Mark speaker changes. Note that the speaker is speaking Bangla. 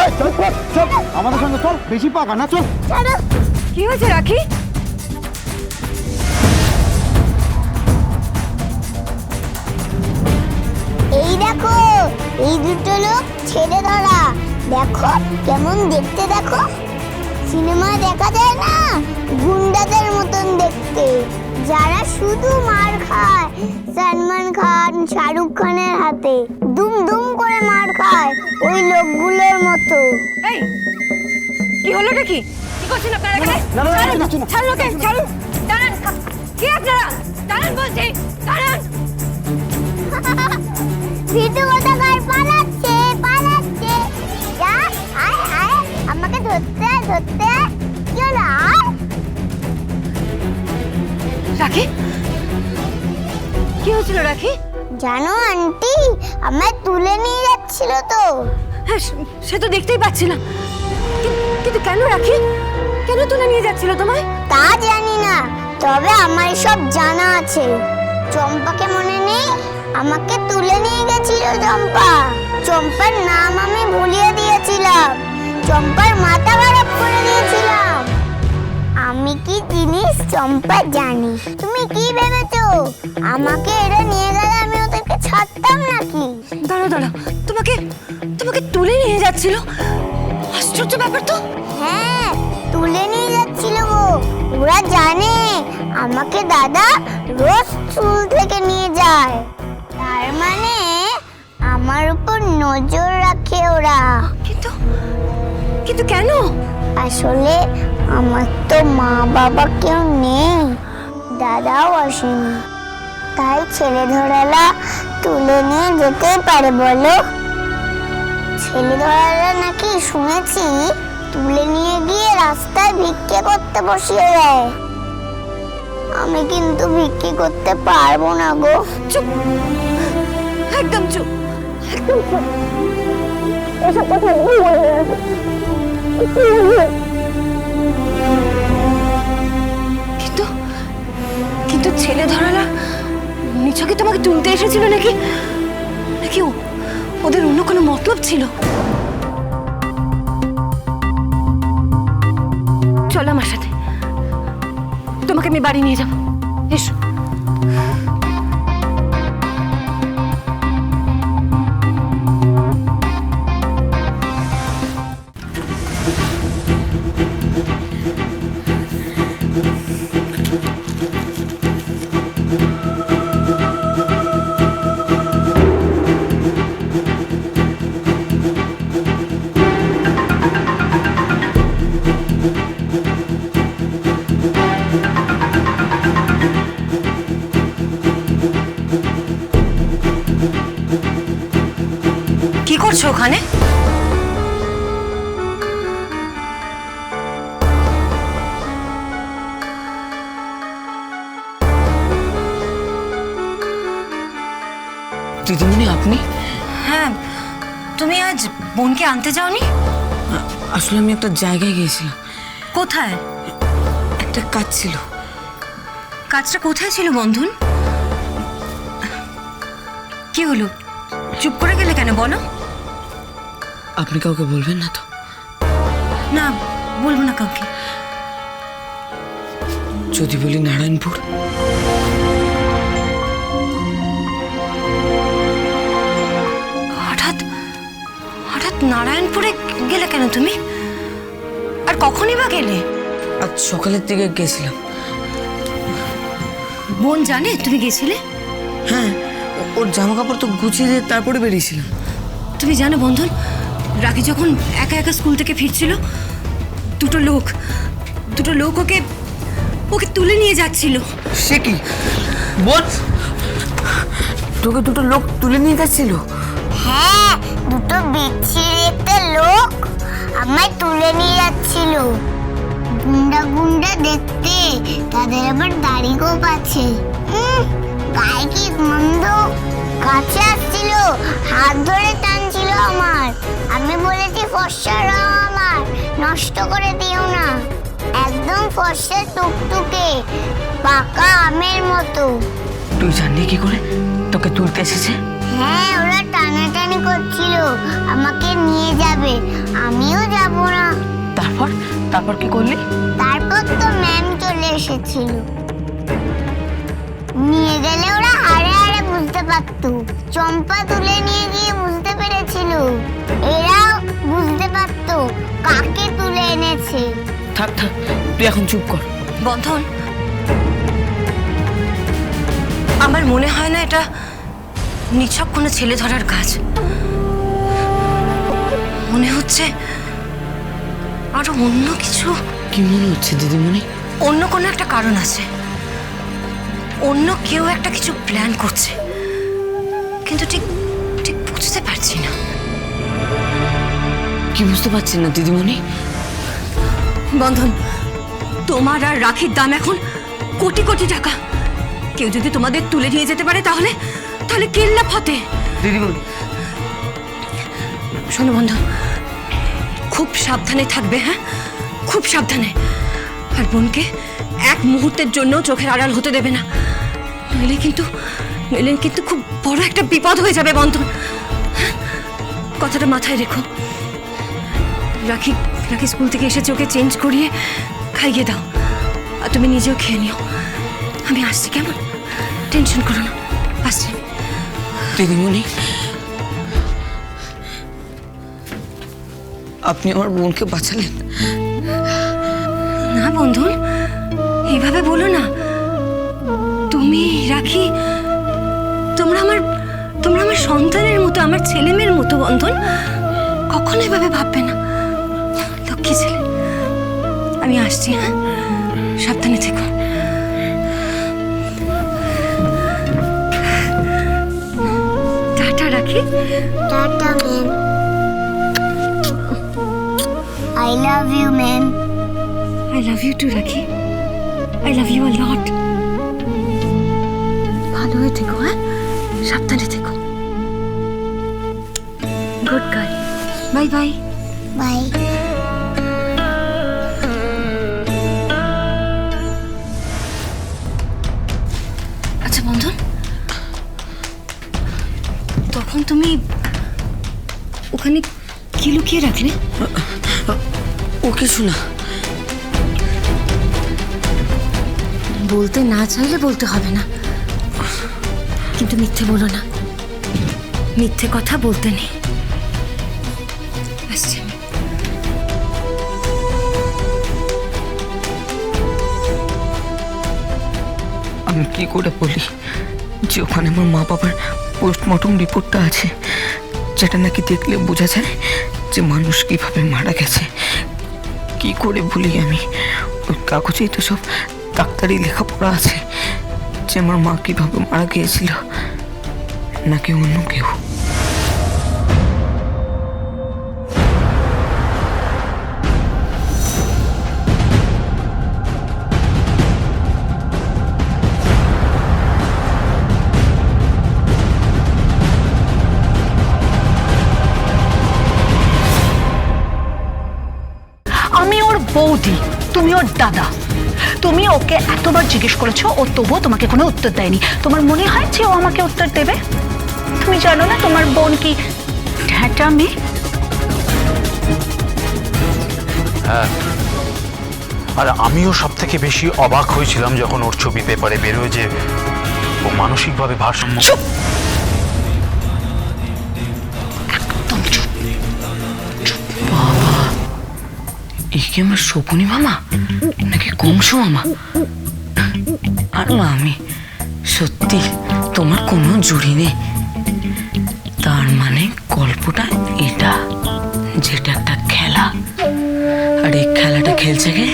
Speaker 1: এই চল চল চল আমাদের সঙ্গে চল, বেশি পাকা না, চল।
Speaker 2: কি হয়েছে রাখি?
Speaker 3: এই দেখো, এই দুটো লোক ছেড়ে ধরা। দেখো কেমন দেখতে, দেখো সিনেমা দেখা যায় না, গুন্ডাদের মতন দেখতে, যারা শুধু মার খায় সলমান খান শাহরুখ খানের হাতে, দুম দুম করে মার খায় ওই লোকগুলোর মতো।
Speaker 2: এই কি হলো নাকি? কি করছেন আপনারা এখানে?
Speaker 1: না, না, না, কিছু না।
Speaker 2: ছাড়ুন ওকে, ছাড়ুন। দাঁড়ান, কি আপনারা? দাঁড়ান বলছি, দাঁড়ান।
Speaker 3: ভিতু কোথাকার পালাচ্ছে, পালাচ্ছে। যা, আয় আয়, আমাকে ধরতে ধরতে কি হলো? আয়।
Speaker 2: রাখি, কি হয়েছিল রাখি?
Speaker 3: জানো আন্টি, আমায় তুলে নিয়ে যাচ্ছিল তো।
Speaker 2: হ্যাঁ, সে তো দেখতেই পাচ্ছিলাম, কিন্তু কেন রাখি? কেন তুলে নিয়ে যাচ্ছিল তোমায়?
Speaker 3: তা জানি না, তবে আমার সব জানা আছে। চম্পাকে মনে নেই? আমাকে তুলে নিয়ে গেছিল চম্পা। চম্পার নাম আমি ভুলিয়ে দিয়েছিলাম, চম্পার মাথা খারাপ করে দিয়েছিলাম। আমি কি জিনিস চম্পা জানি। তুমি কি ভেবেছো আমাকে এরা নিয়ে গেলে আমি ওদেরকে ছাড়তাম নাকি?
Speaker 2: দাঁড়াও দাঁড়াও, তোমাকে তোমাকে তুলে নিয়ে যাচ্ছিল? আশ্চর্য ব্যাপার তো।
Speaker 3: হ্যাঁ, তুলে নিয়ে যাচ্ছিল গো। ওরা জানে আমাকে দাদা রোজ স্কুল থেকে নিয়ে যায়, তার মানে আমার উপর নজর রাখে ওরা।
Speaker 2: কিন্তু কিন্তু কেন?
Speaker 3: আসলে আমার তো মা বাবা কেউ নেই, দাদাও আসেনি, তাই ছেলে ধরালা তুলে নিয়ে যেতেই পারে বলো। ছেলে ধরালা নাকি শুনেছি তুলে নিয়ে গিয়ে রাস্তায় ভিক্ষে করতে বসিয়ে দেয়। আমি কিন্তু ভিক্ষে করতে পারবো না গো।
Speaker 2: চুপ, একদম চুপ,
Speaker 3: একদম চুপ। এসব কথা একদম বলবে না।
Speaker 2: কিন্তু কিন্তু ছেলে ধরালা নিছকে তোমাকে তুলতে এসেছিল নাকি? নাকি ওদের অন্য কোনো মতলব ছিল? চলো আমার সাথে, তোমাকে আমি বাড়ি নিয়ে যাবো, এসো। কি করছো ওখানে?
Speaker 4: দিদিমণি আপনি?
Speaker 2: হ্যাঁ, তুমি আজ বোনকে আনতে যাওনি?
Speaker 4: আসলে আমি একটা জায়গায় গিয়েছিলাম।
Speaker 2: কোথায়?
Speaker 4: একটা কাজ ছিল।
Speaker 2: কাজটা কোথায় ছিল বন্ধন? কি হলো, চুপ করে গেলে কেন বলো?
Speaker 4: আপনি কাউকে বলবেন না তো?
Speaker 2: না, বলবো না কাউকে।
Speaker 4: যদি বলি নারায়ণপুর?
Speaker 2: হঠাৎ হঠাৎ নারায়ণপুরে গেলে কেন তুমি? আর কখনই বা গেলে?
Speaker 4: আজ সকালের দিকে গেছিলাম।
Speaker 2: বোন জানে তুমি গেছিলে?
Speaker 4: হ্যাঁ, ওর জামা কাপড় তো গুছিয়ে দিয়ে তারপরে বেরিয়েছিলাম।
Speaker 2: তুমি জানো বন্ধন, রাখি যখন একা একা স্কুল থেকে ফিরছিল, দুটো লোক ওকে তুলে নিয়ে যাচ্ছিল।
Speaker 4: সে কি বল? তোকে দুটো লোক তুলে নিয়ে যাচ্ছিল?
Speaker 3: হ্যাঁ, দুটো বিচ্ছিরি একটা লোক আমায় তুলে নিয়ে যাচ্ছিল। গুন্ডা গুন্ডা দেখতে, তাদের আবার দাড়ি গোপ আছে। গায়ে কি গন্ধ। কাছে আসছিল, হাত ধরে টানছিল আমার। আমি বলেছি ফর্সা রং আমার, নষ্ট করে দিও না। একদম ফর্সা টুকটুকে, পাকা আমের মতো।
Speaker 4: তুই জানলি কি করে তোকে তুলতে এসেছে?
Speaker 3: হ্যাঁ, ওরা টানাটানি করছিল আমাকে নিয়ে যাবে, আমিও যাব না।
Speaker 4: তারপর তারপর কি করলি?
Speaker 3: তারপর তো ম্যাম চলে এসেছিল। নিয়ে গেলে ওরা হাড়ে হাড়ে বুঝতে পারতো। চম্পা তুলে নিয়ে গিয়ে বুঝতে পেরেছিল, এরাও বুঝতে পারতো কাকে তুলে এনেছে।
Speaker 4: থাক থাক, তুই এখন চুপ কর।
Speaker 2: বন্ধন, আমার মনে হয় না এটা নিছক কোনো ছেলে ধরার কাজ। মনে হচ্ছে আরো অন্য কিছু।
Speaker 4: কি মনে হচ্ছে দিদিমণি?
Speaker 2: অন্য কোনো একটা কারণ আছে, অন্য কেউ একটা কিছু প্ল্যান করছে, কিন্তু ঠিক ঠিক বুঝতে পারছি না।
Speaker 4: কি বুঝতে পারছি না দিদিমণি?
Speaker 2: বন্ধন, তোমার আর রাখির দাম এখন কোটি কোটি টাকা। কেউ যদি তোমাদের তুলে নিয়ে যেতে পারে তাহলে তাহলে কেল্লা ফতে।
Speaker 4: দিদিমণি
Speaker 2: শোনো বন্ধন, খুব সাবধানে থাকবে, হ্যাঁ, খুব সাবধানে। আর বোনকে এক মুহূর্তের জন্য চোখের আড়াল হতে দেবে না, নইলে কিন্তু খুব বড় একটা বিপদ হয়ে যাবে বন্ধন। হ্যাঁ? কথাটা মাথায় রেখো। রাখি স্কুল থেকে এসেছে, ওকে চেঞ্জ করিয়ে খাইয়ে দাও, আর তুমি নিজেও খেয়ে নিও। আমি আসছি, কেমন? টেনশন করো না, আসছি।
Speaker 4: দিদিমণি, আপনি আমার বোনকে বাঁচালেন।
Speaker 2: না বন্ধুন, এইভাবে বলো না। তুমি রাখি, তোমরা আমার সন্তানের মতো, আমার ছেলে মেয়ের মতো বন্ধন। কখনো এভাবে ভাববে না, লক্ষ্মী ছেলে। আমি আসছি, হ্যাঁ, সাবধানে থেকো। টাটা রাখি।
Speaker 3: Tata ma'am. I love you, ma'am.
Speaker 2: I love you too, Rakhi. I love you a lot. ভালো হয়ে থেকো, হ্যাঁ, সাবধানে থেকো। Good girl, bye bye.
Speaker 3: Bye.
Speaker 2: আচ্ছা বন্ধন, তখন তুমি ওখানে কি লুকিয়ে রাখলে?
Speaker 4: ও কিছু না।
Speaker 2: বলতে না চাইলে বলতে হবে না, কিন্তু মিথ্যে বলো না। মিথ্যে কথা বলতে নেই। আসছি।
Speaker 4: আমি কি করে বলি যে ওখানে আমার মা বাবার পোস্টমর্টম রিপোর্টটা আছে, যেটা নাকি দেখলে বোঝা যায় যে মানুষ কিভাবে মারা গেছে। কি করে বলি আমি? ওই কাগজেই তো সব ডাক্তারি লেখাপড়া আছে যে আমার মা কিভাবে মারা গিয়েছিল, নাকি অন্য কেউ।
Speaker 5: আমি ওর বৌদি, তুমি ওর দাদা। তুমি ওকে এতবার জিজ্ঞেস করেছো, ও তবুও তোমাকে কোনো উত্তর দেয়নি। তোমার মনে হয় যে ও আমাকে উত্তর দেবে? তুমি জানো না তোমার বোন কি ঢ্যাঁটা মেয়ে?
Speaker 6: হ্যাঁ, আর আমিও সব থেকে বেশি অবাক হয়েছিলাম যখন ওর ছবি পেপারে বেরোয় যে ও মানসিকভাবে ভারসাম্য।
Speaker 5: চুপ, একদম চুপ।
Speaker 4: এই কি আমার শকুনি মামা নাকি কংস মামা? আর মা, আমি সত্যি তোমার কোনো জুড়ি নেই। তার মানে গল্পটা এটা, যেটা একটা খেলা, আর এই খেলাটা খেলছে কে?